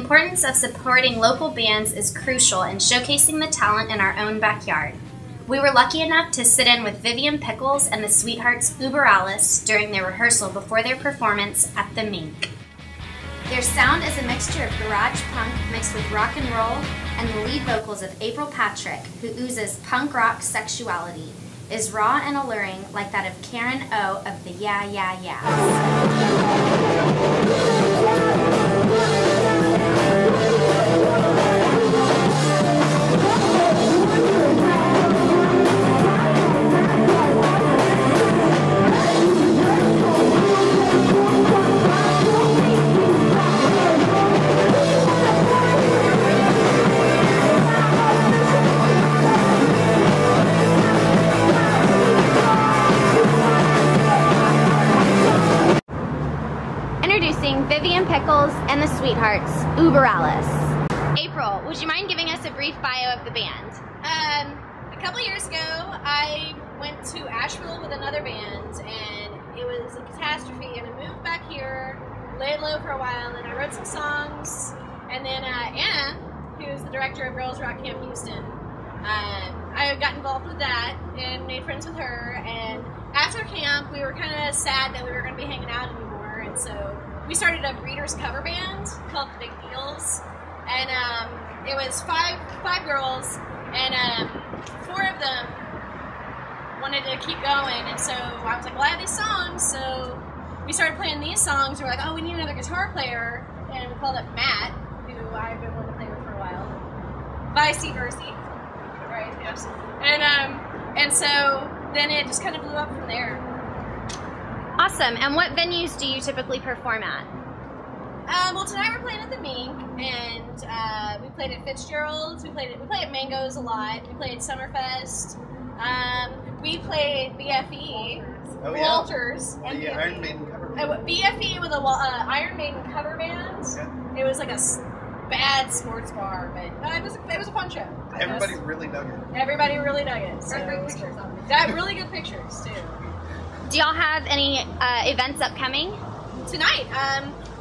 importance of supporting local bands is crucial in showcasing the talent in our own backyard. We were lucky enough to sit in with Vivian Pikkles and the Sweethearts Uber Alice during their rehearsal before their performance at the Mink. Their sound is a mixture of garage punk mixed with rock and roll, and the lead vocals of April Patrick, who oozes punk rock sexuality, is raw and alluring like that of Karen O of the Yeah Yeah Yeahs. Introducing Vivian Pikkles and the Sweethearts, Uber Alice. April, would you mind giving us a brief bio of the band? A couple years ago, I went to Asheville with another band, and it was a catastrophe, and I moved back here, laid low for a while, and I wrote some songs, and then Anna, who is the director of Girls Rock Camp Houston, I got involved with that and made friends with her, and after camp, we were kind of sad that we were going to be hanging out anymore, and so we started a breeders cover band called The Big Deals, and it was five girls, and 4 of them wanted to keep going, and so I was like, well, I have these songs, so we started playing these songs. We were like, oh, we need another guitar player, and we called up Matt, who I've been wanting to play with for a while, vice versa, right? Absolutely. And so then it just kind of blew up from there. Awesome. And what venues do you typically perform at? Well, tonight we're playing at the Mink, and we played at Fitzgerald's. We play at Mango's a lot. We played Summerfest. We played BFE, Walters, and the Iron Maiden cover band. BFE with a Iron Maiden cover band. Okay. It was like a bad sports bar, but it was a fun show. Everybody really dug it. Everybody really dug it. So great pictures. Got really good pictures too. Do y'all have any events upcoming? Tonight,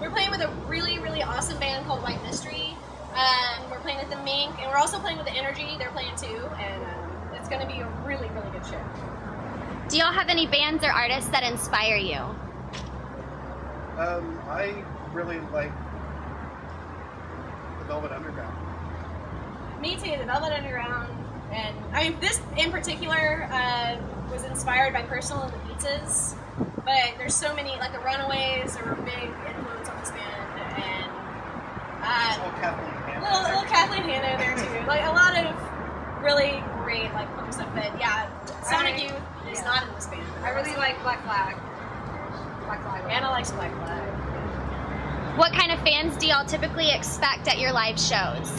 we're playing with a really, really awesome band called White Mystery. We're playing at the Mink, and we're also playing with the Edgy. They're playing too, and it's going to be a really, really good show. Do y'all have any bands or artists that inspire you? I really like the Velvet Underground. Me too, the Velvet Underground. And I mean, this in particular was inspired by Personal and the Pizzas, but there's so many, like the Runaways are a big influence on this band, and little Kathleen Hanna there too. Like a lot of really great like punk stuff. But yeah, Sonic Youth is not in this band. I really like Black Flag. Anna likes Black Flag. What kind of fans do y'all typically expect at your live shows?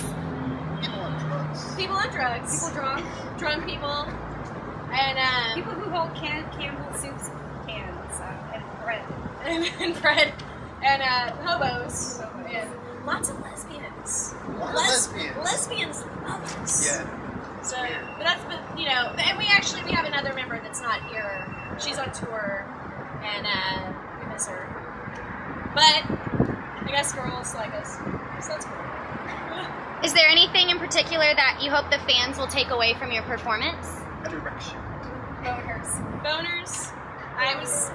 People on drugs. People drunk. Drunk people. And people who hold Campbell Soup's cans and bread. and bread. And hobos. And lots of lesbians. Lesbians love us. Yeah. So, but you know, and we have another member that's not here. She's on tour, and we miss her. But I guess girls like us, so that's cool. Is there anything in particular that you hope the fans will take away from your performance? Erection. Boners.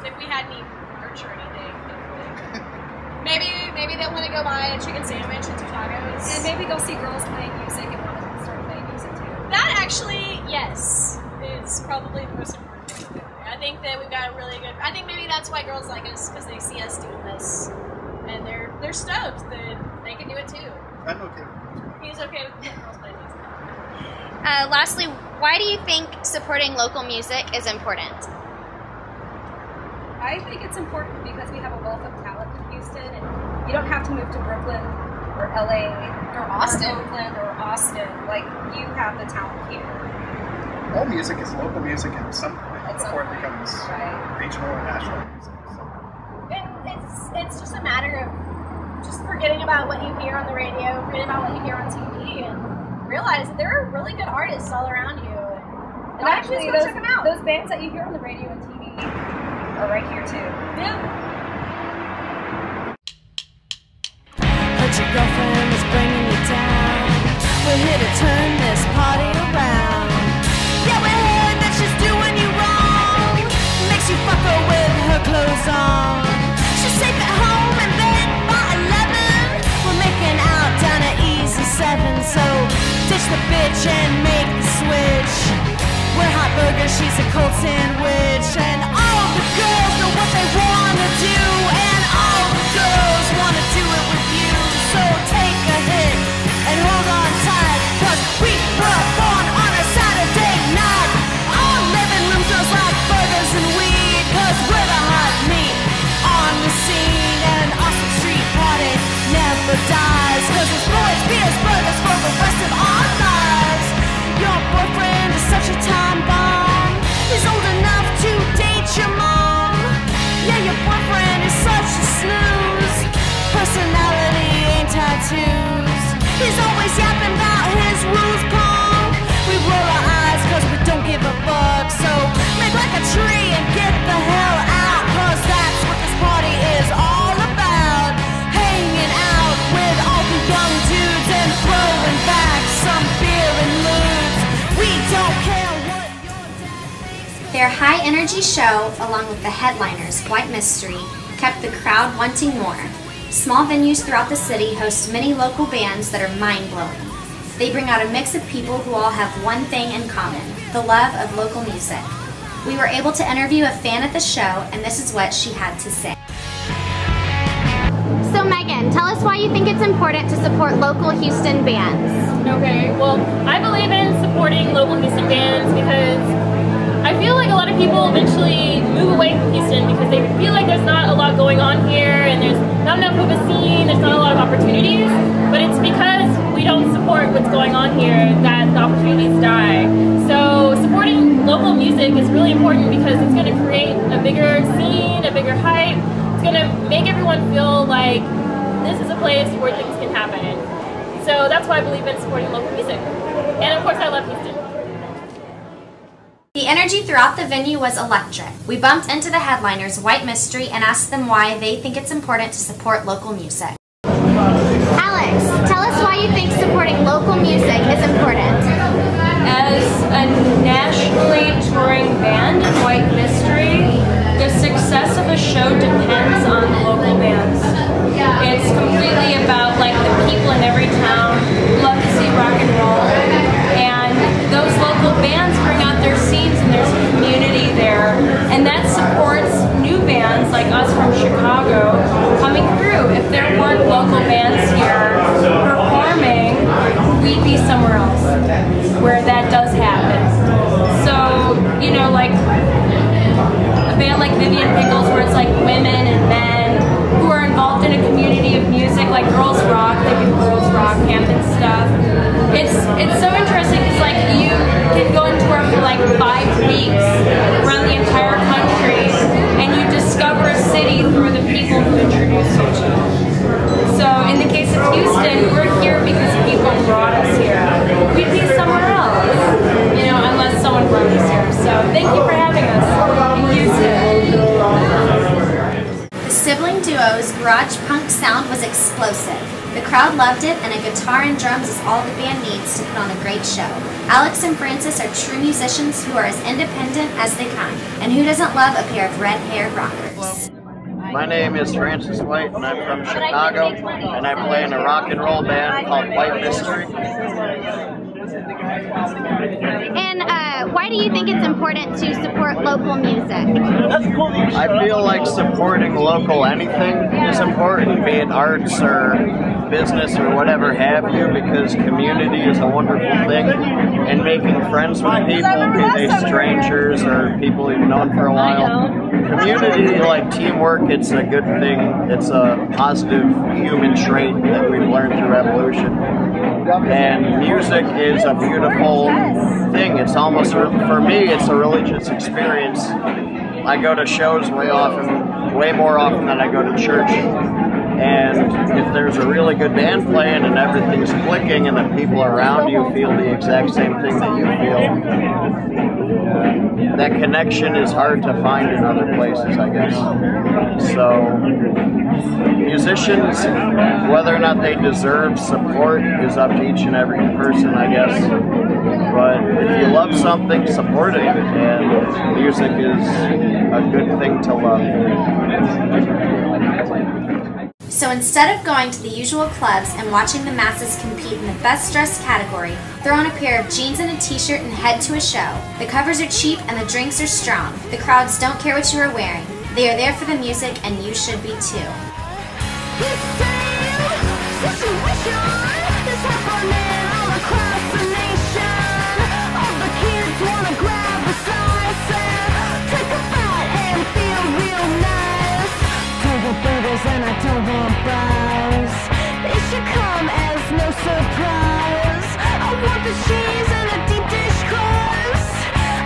If we had any merch or anything, maybe they'll want to go buy a chicken sandwich and 2 tacos. And maybe they'll see girls playing music and want to start playing music too. That actually, yes, is probably the most important thing. I think that we've got a really good. I think maybe that's why girls like us, because they see us doing this, and they're stoked that they can do it too. I'm okay with it. He's okay with girls playing music. Lastly, why do you think supporting local music is important? I think it's important because we have a wealth of talent in Houston, and you don't have to move to Brooklyn or LA or Austin or Oakland or Austin. Like, you have the talent here. All music is local music at some point before it becomes regional or national music. So. It's just a matter of just forgetting about what you hear on the radio, forgetting about what you hear on TV, and realize that there are really good artists all around you. And actually, go check them out. Those bands that you hear on the radio and TV are right here too. Yeah. But your girlfriend is here to turn this party around. Yeah, we heard that she's doing you wrong. Makes you fuck her with her clothes on. She's safe at home and then by 11 we're making out down at Easy 7. So ditch the bitch and make the switch. We're hot burgers, she's a cold sandwich. And all the girls know what they wanna do, and all the girls wanna do it with you. So take a hit and hold on tight, 'cause we were born on a Saturday night. Our living room smells like burgers and weed, 'cause we're the hot meat on the scene. And Austin Street party never dies, 'cause it's boys, beers, burgers for the rest of our lives. Your boyfriend is such a time bomb. He's old enough to date your mom. Yeah, your boyfriend is such a snooze. Personality ain't tattoos. He's always yapping about his rules, Pong. We roll our eyes 'cause we don't give a fuck. So make like a tree and get the hell out, 'cause that's what this party is all about. Hanging out with all the young dudes and throwing back some beer and lewds. We don't care what your dad thinks. Their high-energy show, along with the headliners, White Mystery, kept the crowd wanting more. Small venues throughout the city host many local bands that are mind-blowing. They bring out a mix of people who all have one thing in common, the love of local music. We were able to interview a fan at the show, and this is what she had to say. So Megan, tell us why you think it's important to support local Houston bands. Okay, well, I believe in supporting local Houston bands because I feel like a lot of people eventually move away from Houston because they feel like there's not a lot going on here and there's not enough of a scene, there's not a lot of opportunities, but it's because we don't support what's going on here that the opportunities die. So supporting local music is really important because it's going to create a bigger scene, a bigger hype. It's going to make everyone feel like this is a place where things can happen. So that's why I believe in supporting local music. And of course I love Houston. The energy throughout the venue was electric. We bumped into the headliners, White Mystery, and asked them why they think it's important to support local music. Alex, tell us why you think supporting local music is important. As a nationally touring band in White Mystery, the success of a show depends on the local bands. It's completely about like the people in every town who love to see rock and roll, and those local bands bring out their scenes and there's a community there, and that supports new bands like us from Chicago coming through. If there weren't local bands here performing, we'd be somewhere else where that does happen. So, you know, like a band like Vivian Pikkles where it's like women and men who are involved in a community of music like Girls Rock, they do Girls Rock camp and stuff. It's so interesting because like you can go and tour for like 5 weeks around the entire country and you discover a city through the people who introduce you to it. So in the case of Houston, we're here because people brought us here. We'd be somewhere else, you know, unless someone brought us here. So thank you for having us in Houston. The sibling duo's garage punk sound was explosive. The crowd loved it, and a guitar and drums is all the band needs to put on a great show. Alex and Francis are true musicians who are as independent as they come. And who doesn't love a pair of red-haired rockers? My name is Francis White, and I'm from Chicago, and I play in a rock and roll band called White Mystery. And why do you think it's important to support local music? I feel like supporting local anything is important, be it arts or business or whatever have you, because community is a wonderful thing, and making friends with people, be they strangers or people you've known for a while. Community, like teamwork, it's a good thing. It's a positive human trait that we've learned through evolution. And music is a beautiful thing. It's almost, for me, it's a religious experience. I go to shows way more often than I go to church. And if there's a really good band playing and everything's clicking and the people around you feel the exact same thing that you feel, that connection is hard to find in other places, I guess. So musicians, whether or not they deserve support is up to each and every person, I guess. But if you love something, support it, and music is a good thing to love. So instead of going to the usual clubs and watching the masses compete in the best dressed category, throw on a pair of jeans and a t-shirt and head to a show. The covers are cheap and the drinks are strong. The crowds don't care what you are wearing. They are there for the music, and you should be too. And I don't want buzz. It should come as no surprise. I want the cheese and a deep dish crust.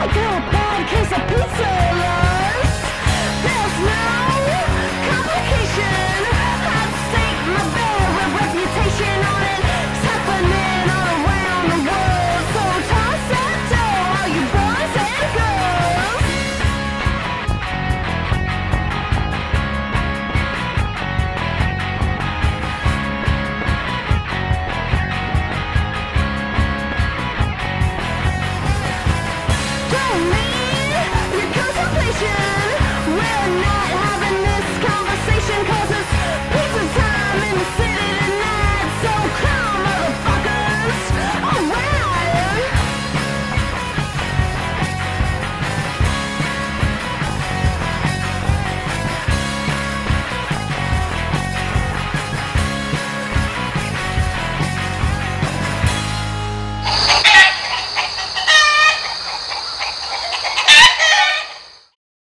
I go